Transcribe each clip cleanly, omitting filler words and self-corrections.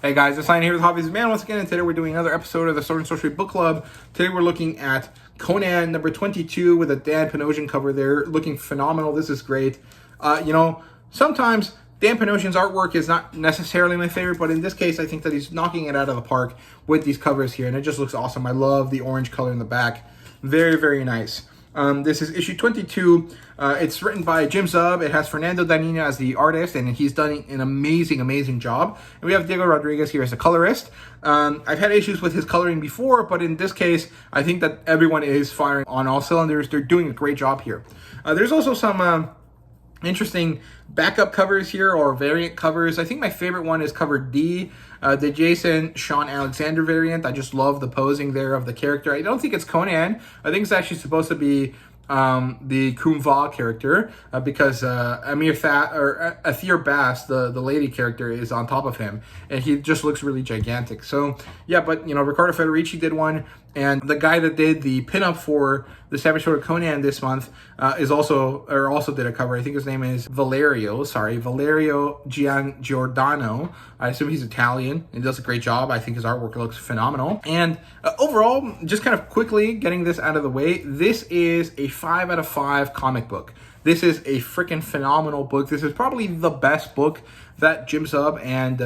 Hey guys, it's Ryan here with Hobbies Man once again, and today we're doing another episode of the Sword and Sorcery Book Club. Today we're looking at Conan number 22 with a Dan Panosian cover there, looking phenomenal. This is great. Sometimes Dan Panosian's artwork is not necessarily my favorite, but in this case, I think that he's knocking it out of the park with these covers here, and it just looks awesome. I love the orange color in the back. Very, very nice. This is issue 22. It's written by Jim Zub. It has Fernando Danina as the artist, and he's done an amazing job. And we have Diego Rodriguez here as the colorist. I've had issues with his coloring before, but in this case, I think that everyone is firing on all cylinders. They're doing a great job here. There's also some interesting backup covers here, or variant covers. I think my favorite one is cover D, the Jason Sean Alexander variant. I just love the posing there of the character. I don't think it's Conan. I think it's actually supposed to be the Kumva character, because Amyth-Bast, the lady character, is on top of him, and he just looks really gigantic. So yeah, but Riccardo Federici did one, and the guy that did the pinup for the Savage Sword of Conan this month also did a cover. I think his name is Valerio Giordano. I assume he's Italian. He does a great job. I think his artwork looks phenomenal. And overall, just kind of quickly getting this out of the way, this is a 5 out of 5 comic book. This is a freaking phenomenal book. This is probably the best book that Jim Zub and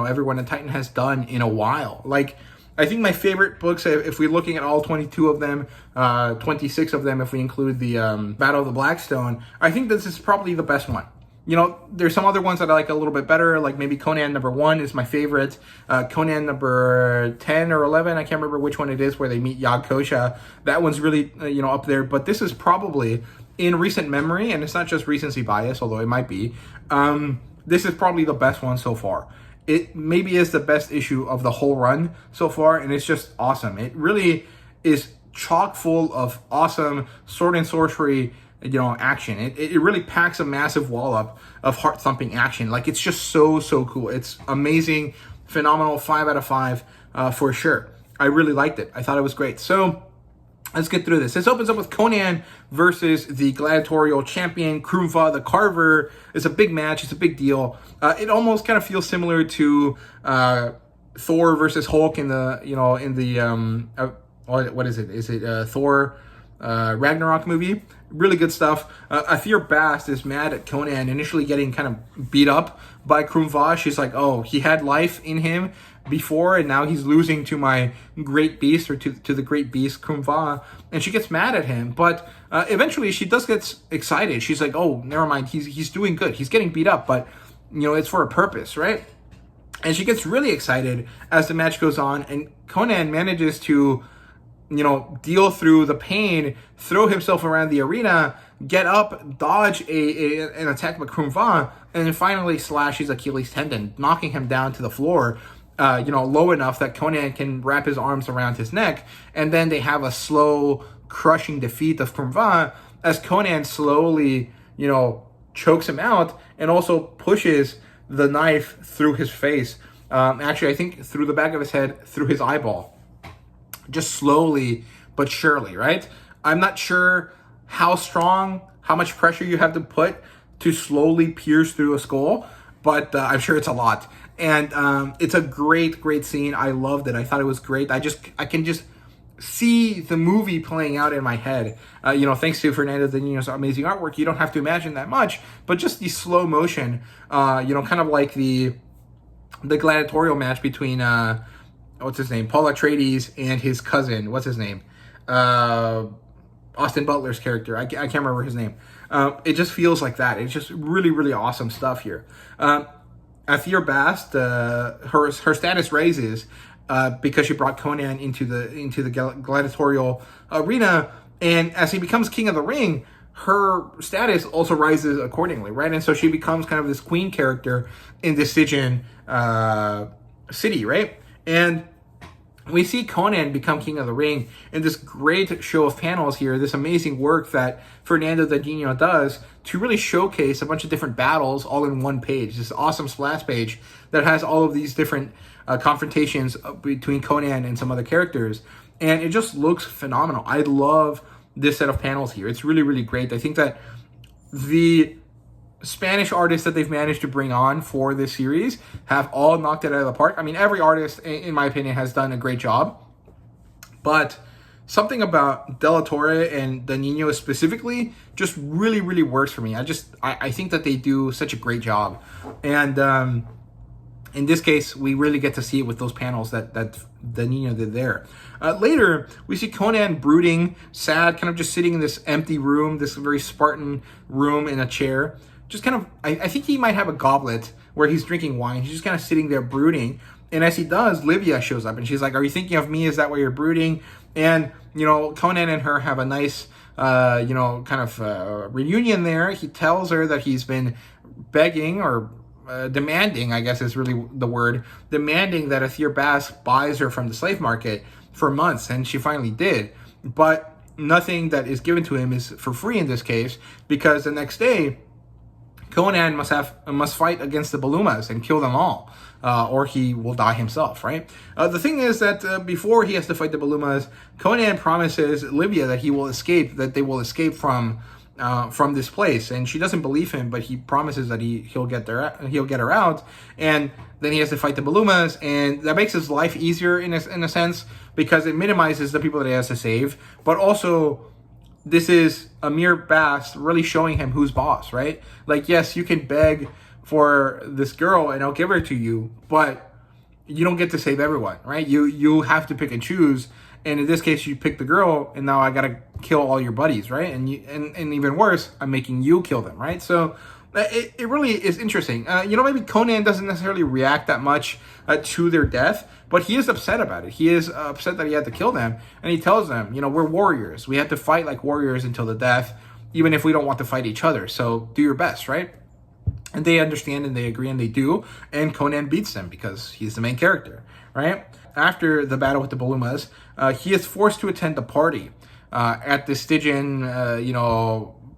everyone at Titan has done in a while. Like, I think my favorite books, if we're looking at all 22 of them, 26 of them if we include the Battle of the Blackstone, I think this is probably the best one. There's some other ones that I like a little bit better, like maybe Conan number 1 is my favorite. Conan number 10 or 11, I can't remember which one it is, where they meet Yag Kosha. That one's really, up there. But this is probably, in recent memory, and it's not just recency bias, although it might be, this is probably the best one so far. It maybe is the best issue of the whole run so far, and it's just awesome. It really is chock full of awesome sword and sorcery, action. It really packs a massive wallop of heart-thumping action. Like, it's just so cool. It's amazing, phenomenal, 5 out of 5 for sure. I really liked it. I thought it was great. So let's get through this. This opens up with Conan versus the Gladiatorial champion, Krumva the Carver. It's a big match. It's a big deal. It almost kind of feels similar to Thor versus Hulk in the, what is it? Is it Thor Ragnarok movie? Really good stuff. Amyth-Bast is mad at Conan initially getting kind of beat up by Krumva. She's like, oh, he had life in him before, and now he's losing to my great beast, or to the great beast Krumva, and she gets mad at him. But eventually she does get excited. She's like, oh, never mind, he's doing good. He's getting beat up, but it's for a purpose, right? And she gets really excited as the match goes on, and Conan manages to deal through the pain, throw himself around the arena, get up, dodge an attack by Krumva, and then finally slash his Achilles tendon, knocking him down to the floor, low enough that Conan can wrap his arms around his neck. And then they have a slow, crushing defeat of Krumva as Conan slowly, chokes him out and also pushes the knife through his face. Actually, I think through the back of his head, through his eyeball. Just slowly but surely, right? I'm not sure how much pressure you have to put to slowly pierce through a skull, but I'm sure it's a lot. And it's a great scene. I loved it. I thought it was great. I can just see the movie playing out in my head. Thanks to Fernando Danino's amazing artwork, you don't have to imagine that much, but just the slow motion, kind of like the gladiatorial match between what's his name? Paul Atreides and his cousin. What's his name? Austin Butler's character. I can't remember his name. It just feels like that. It's just really awesome stuff here. Amyth-Bast, her status raises because she brought Conan into the gladiatorial arena, and as he becomes king of the ring, her status also rises accordingly, right? And so she becomes kind of this queen character in this Stygian city, right? And we see Conan become king of the ring in this great show of panels here, this amazing work that Fernando Danino does to really showcase a bunch of different battles all in one page. This awesome splash page that has all of these different confrontations between Conan and some other characters. And it just looks phenomenal. I love this set of panels here. It's really great. I think that the Spanish artists that they've managed to bring on for this series have all knocked it out of the park. I mean, every artist, in my opinion, has done a great job. But something about De La Torre and the Nino specifically just really, really works for me. I think that they do such a great job. And in this case, we really get to see it with those panels that the Nino did there. Later, we see Conan brooding, sad, kind of just sitting in this empty room, this very Spartan room in a chair. Just kind of, I think he might have a goblet where he's drinking wine. He's just kind of sitting there brooding. And as he does, Livia shows up and she's like, "Are you thinking of me? Is that why you're brooding?" And, Conan and her have a nice, kind of reunion there. He tells her that he's been begging or demanding, I guess is really the word, demanding that Amyth-Bast buys her from the slave market for months. And she finally did. But nothing that is given to him is for free in this case, because the next day, Conan must fight against the Balumas and kill them all, or he will die himself, right? The thing is that before he has to fight the Balumas, Conan promises Livia that they will escape from this place, and she doesn't believe him, but he promises that he'll get her out, and then he has to fight the Balumas, and that makes his life easier in a sense, because it minimizes the people that he has to save, but also this is Amyth-Bast really showing him who's boss, right? Like, yes, you can beg for this girl and I'll give her to you, but you don't get to save everyone, right? You have to pick and choose. And in this case, you pick the girl, and now I gotta kill all your buddies, right? And even worse, I'm making you kill them, right? So it really is interesting. Maybe Conan doesn't necessarily react that much to their death, but he is upset about it. He is upset that he had to kill them, and he tells them, we're warriors. We have to fight like warriors until the death, even if we don't want to fight each other. So do your best, right? And they understand and they agree and they do, and Conan beats them because he's the main character, right? After the battle with the Balumas, he is forced to attend the party at the Stygian,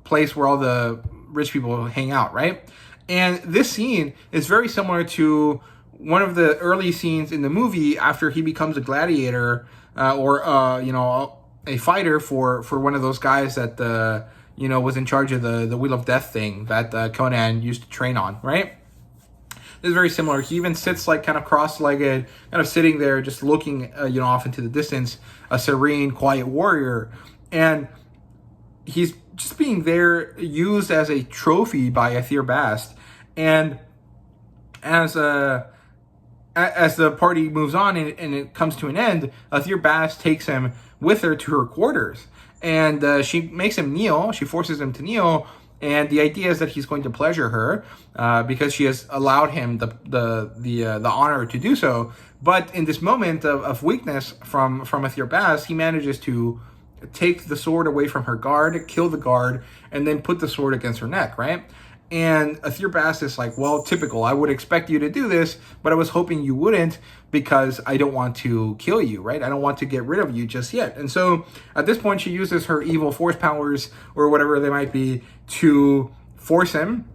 place where all the rich people hang out, right? And this scene is very similar to one of the early scenes in the movie after he becomes a gladiator or a fighter for one of those guys that was in charge of the Wheel of Death thing that Conan used to train on, right? This is very similar. He even sits like kind of cross-legged, kind of sitting there just looking off into the distance, a serene, quiet warrior. And he's just being there used as a trophy by Amyth-Bast. And as the party moves on and it comes to an end, Amyth-Bast takes him with her to her quarters. And she makes him kneel. She forces him to kneel. And the idea is that he's going to pleasure her because she has allowed him the honor to do so. But in this moment of weakness from Amyth-Bast, he manages to take the sword away from her guard, kill the guard, and then put the sword against her neck, right? And Amyth-Bast is like, well, typical. I would expect you to do this, but I was hoping you wouldn't because I don't want to kill you, right? I don't want to get rid of you just yet. And so at this point, she uses her evil force powers or whatever they might be to force him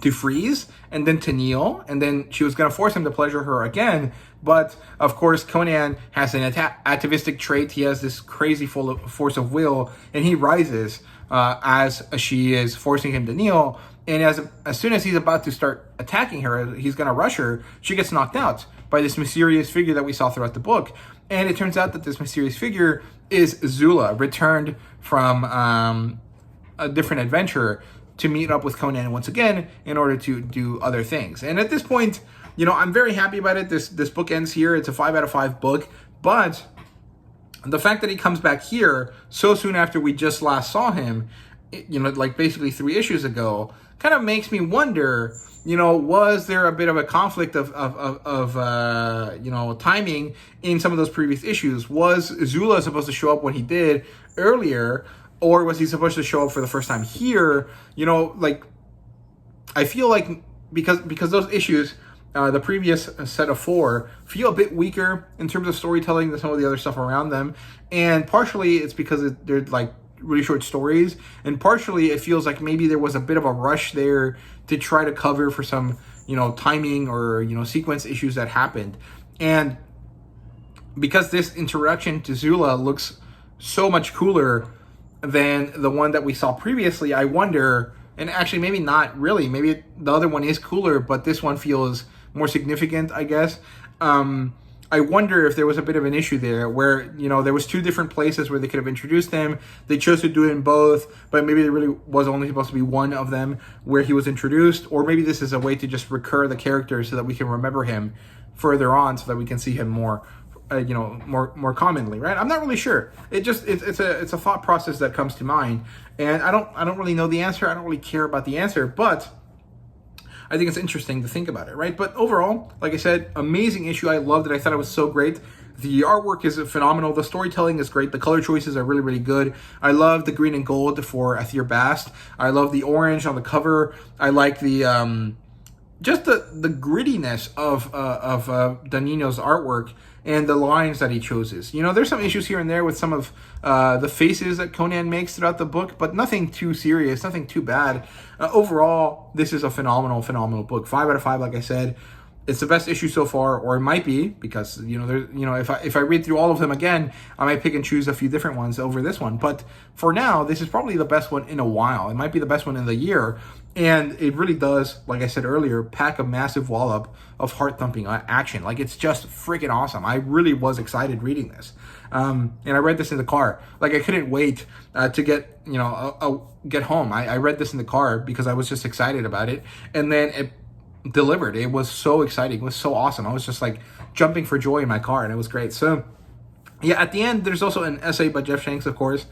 to freeze and then to kneel. And then she was going to force him to pleasure her again. But of course, Conan has an atavistic trait. He has this crazy full of force of will, and he rises as she is forcing him to kneel. And as soon as he's about to start attacking her, he's going to rush her, she gets knocked out by this mysterious figure that we saw throughout the book. And it turns out that this mysterious figure is Zula, returned from a different adventure to meet up with Conan once again in order to do other things. And at this point, I'm very happy about it. This book ends here. It's a 5 out of 5 book. But the fact that he comes back here so soon after we just last saw him, like basically 3 issues ago, kind of makes me wonder, was there a bit of a conflict of timing in some of those previous issues? Was Zula supposed to show up when he did earlier, or was he supposed to show up for the first time here? I feel like because those issues, the previous set of 4, feel a bit weaker in terms of storytelling than some of the other stuff around them. And partially it's because they're like really short stories, and partially it feels like maybe there was a bit of a rush there to try to cover for some timing or sequence issues that happened. And because this introduction to Zula looks so much cooler than the one that we saw previously, I wonder, And actually, maybe not really. Maybe the other one is cooler, but this one feels more significant, I guess. I wonder if there was a bit of an issue there where, there was two different places where they could have introduced him. They chose to do it in both, but maybe there really was only supposed to be one of them where he was introduced. Or maybe this is a way to just recur the character so that we can remember him further on, so that we can see him more more commonly, right? I'm not really sure. It's a thought process that comes to mind, and I don't really know the answer. I don't really care about the answer, but I think it's interesting to think about it, right? But overall, like I said, amazing issue. I loved it. I thought it was so great. The artwork is phenomenal. The storytelling is great. The color choices are really, really good. I love the green and gold for Amyth-Bast. I love the orange on the cover. I like the just the grittiness of Danino's artwork and the lines that he chooses. There's some issues here and there with some of the faces that Conan makes throughout the book, but nothing too serious, nothing too bad. Overall, this is a phenomenal, phenomenal book. 5 out of 5, like I said. It's the best issue so far, or it might be, because if I read through all of them again, I might pick and choose a few different ones over this one. But for now, this is probably the best one in a while. It might be the best one in the year, and it really does, like I said earlier, pack a massive wallop of heart-thumping action. Like, it's just freaking awesome. I really was excited reading this, and I read this in the car. Like, I couldn't wait to get get home. I read this in the car because I was just excited about it, and then it delivered. It was so exciting. It was so awesome. I was just like jumping for joy in my car, and it was great. So yeah, at the end, there's also an essay by Jeff Shanks, of course.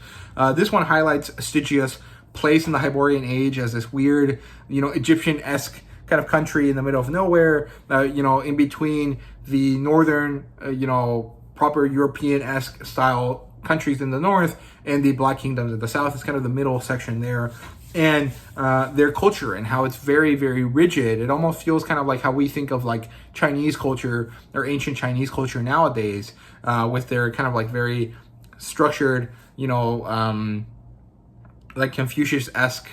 This one highlights Stygia's place in the Hyborian Age as this weird, Egyptian-esque kind of country in the middle of nowhere, in between the northern, proper European-esque style countries in the north and the Black Kingdoms in the south. It's kind of the middle section there. And their culture and how it's very, very rigid. It almost feels kind of like how we think of like Chinese culture or ancient Chinese culture nowadays, with their kind of like very structured, like Confucius-esque,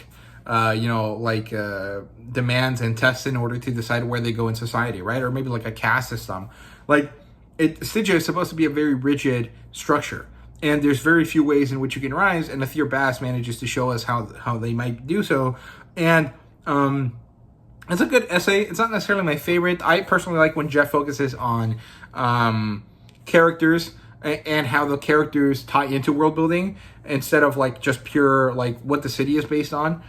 demands and tests in order to decide where they go in society, right? Or maybe like a caste system. Like, Stygia is supposed to be a very rigid structure. And there's very few ways in which you can rise, and Amyth-Bast manages to show us how they might do so. And it's a good essay. It's not necessarily my favorite. I personally like when Jeff focuses on characters and how the characters tie into world building instead of like just pure like what the city is based on.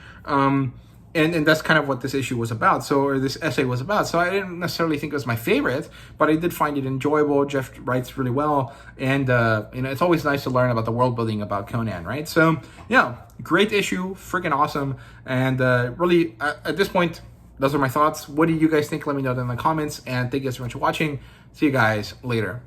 And that's kind of what this issue was about, or this essay was about. So I didn't necessarily think it was my favorite, but I did find it enjoyable. Jeff writes really well, and it's always nice to learn about the world building about Conan, right? So yeah, great issue, freaking awesome, and really at this point, those are my thoughts. What do you guys think? Let me know in the comments, and thank you so much for watching. See you guys later.